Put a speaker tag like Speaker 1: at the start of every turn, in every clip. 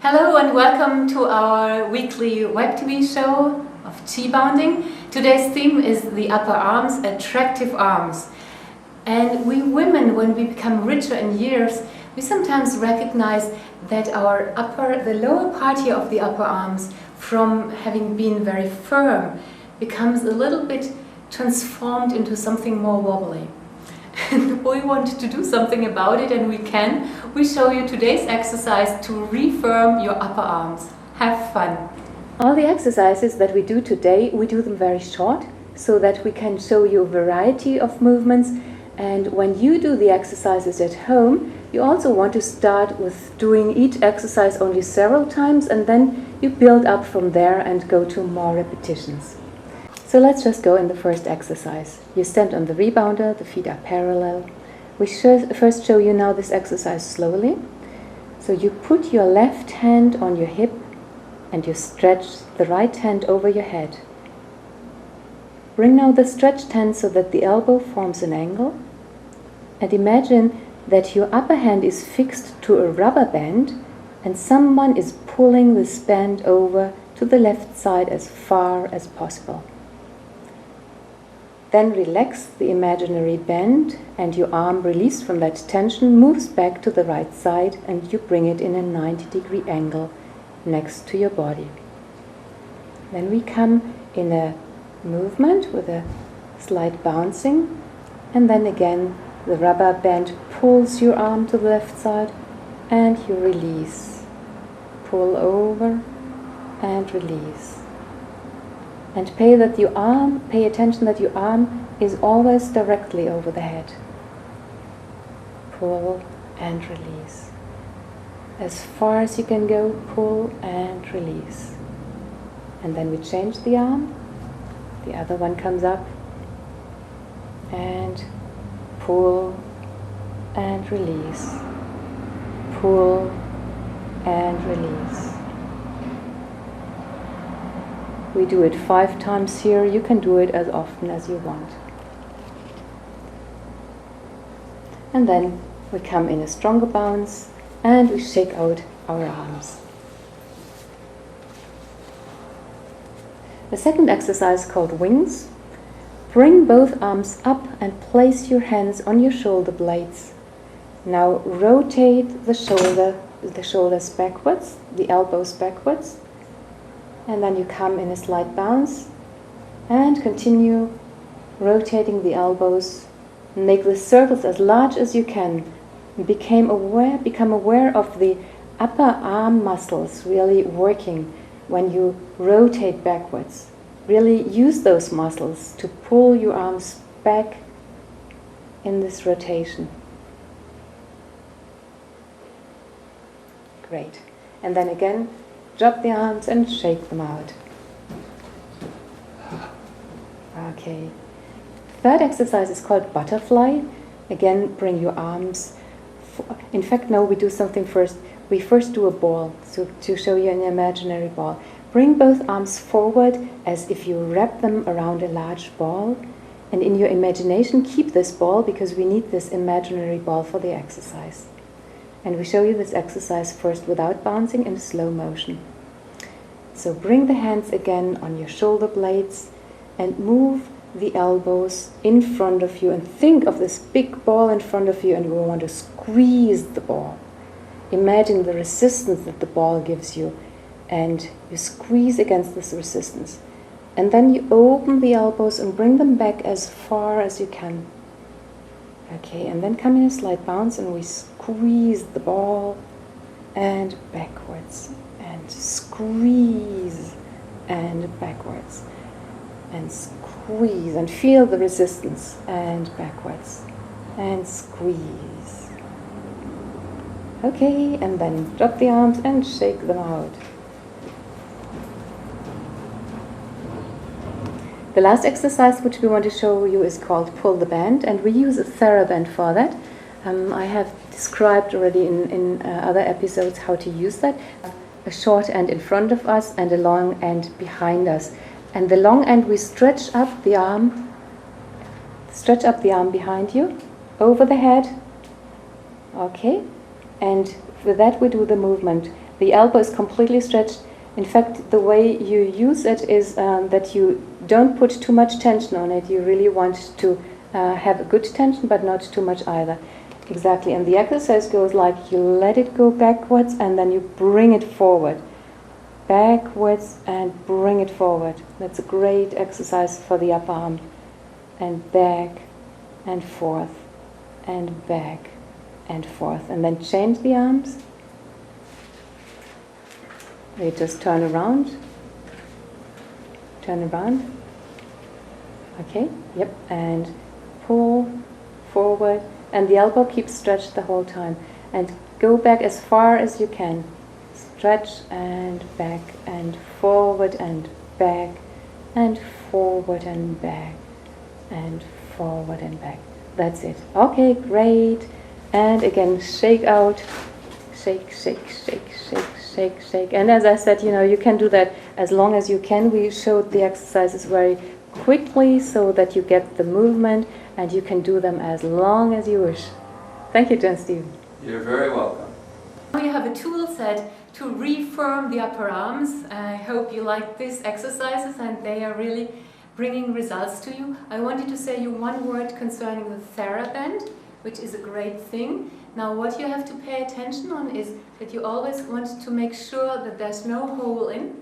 Speaker 1: Hello and welcome to our weekly web TV show of QiBounding. Today's theme is the upper arms, attractive arms. And we women, when we become richer in years, we sometimes recognize that the lower part here of the upper arms, from having been very firm, becomes a little bit transformed into something more wobbly. And we want to do something about it, and we can. We show you today's exercise to refirm your upper arms. Have fun! All the exercises that we do today, we do them very short, so that we can show you a variety of movements. And when you do the exercises at home, you also want to start with doing each exercise only several times, and then you build up from there and go to more repetitions. So let's just go in the first exercise. You stand on the rebounder, the feet are parallel. We first show you now this exercise slowly. So you put your left hand on your hip and you stretch the right hand over your head. Bring now the stretched hand so that the elbow forms an angle. And imagine that your upper hand is fixed to a rubber band and someone is pulling this band over to the left side as far as possible. Then relax the imaginary band and your arm, released from that tension, moves back to the right side and you bring it in a 90-degree angle next to your body. Then we come in a movement with a slight bouncing, and then again the rubber band pulls your arm to the left side and you release. Pull over and release. And pay attention that your arm is always directly over the head. Pull and release. As far as you can go, pull and release. And then we change the arm. The other one comes up. And pull and release. Pull and release. We do it 5 times here. You can do it as often as you want. And then we come in a stronger bounce and we shake out our arms. The second exercise, called wings. Bring both arms up and place your hands on your shoulder blades. Now rotate the shoulders backwards, the elbows backwards. And then you come in a slight bounce and continue rotating the elbows. Make the circles as large as you can. Become aware of the upper arm muscles really working when you rotate backwards. Really use those muscles to pull your arms back in this rotation. Great. And then again, drop the arms and shake them out. Okay. Third exercise is called butterfly. Again, bring your arms. In fact, no, we do something first. We first do a ball, so to show you an imaginary ball. Bring both arms forward as if you wrap them around a large ball. And in your imagination, keep this ball because we need this imaginary ball for the exercise. And we show you this exercise first without bouncing in slow motion. So bring the hands again on your shoulder blades and move the elbows in front of you and think of this big ball in front of you, and we want to squeeze the ball. Imagine the resistance that the ball gives you and you squeeze against this resistance. And then you open the elbows and bring them back as far as you can. Okay, and then come in a slight bounce and we squeeze the ball and backwards and squeeze and backwards and squeeze and feel the resistance and backwards and squeeze. Okay, and then drop the arms and shake them out. The last exercise which we want to show you is called pull the band, and we use a TheraBand for that. I have described already in other episodes how to use that. A short end in front of us and a long end behind us. And the long end we stretch up the arm behind you, over the head. Okay, and with that we do the movement. The elbow is completely stretched. In fact, the way you use it is that you don't put too much tension on it. You really want to have a good tension, but not too much either. Exactly. And the exercise goes like you let it go backwards and then you bring it forward. Backwards and bring it forward. That's a great exercise for the upper arm. And back and forth and back and forth. And then change the arms. They just turn around. Turn around. Okay, yep. And pull forward. And the elbow keeps stretched the whole time. And go back as far as you can. Stretch and back and forward and back and forward and back and forward and back. That's it. Okay, great. And again, shake out. Shake, shake, shake, shake, shake, shake. And as I said, you can do that as long as you can. We showed the exercises very quickly so that you get the movement, and you can do them as long as you wish. Thank you, Jen Steve.
Speaker 2: You're very welcome.
Speaker 1: Now you have a tool set to refirm the upper arms. I hope you like these exercises and they are really bringing results to you. I wanted to say you one word concerning the TheraBand, which is a great thing. Now what you have to pay attention on is that you always want to make sure that there's no hole in,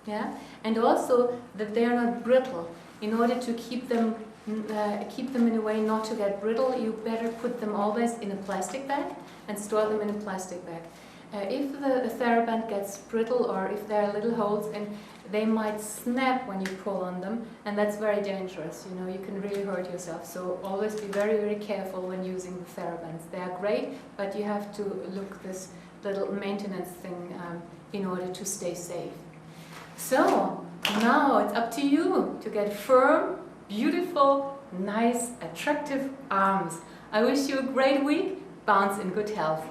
Speaker 1: and also that they are not brittle. In order to keep them in a way not to get brittle, you better put them always in a plastic bag and store them in a plastic bag. If the TheraBand gets brittle or if there are little holes in, they might snap when you pull on them, and that's very dangerous. You can really hurt yourself. So always be very, very careful when using the TheraBands. They are great, but you have to look this little maintenance thing in order to stay safe. So now it's up to you to get firm, beautiful, nice, attractive arms. I wish you a great week. Bounce in good health.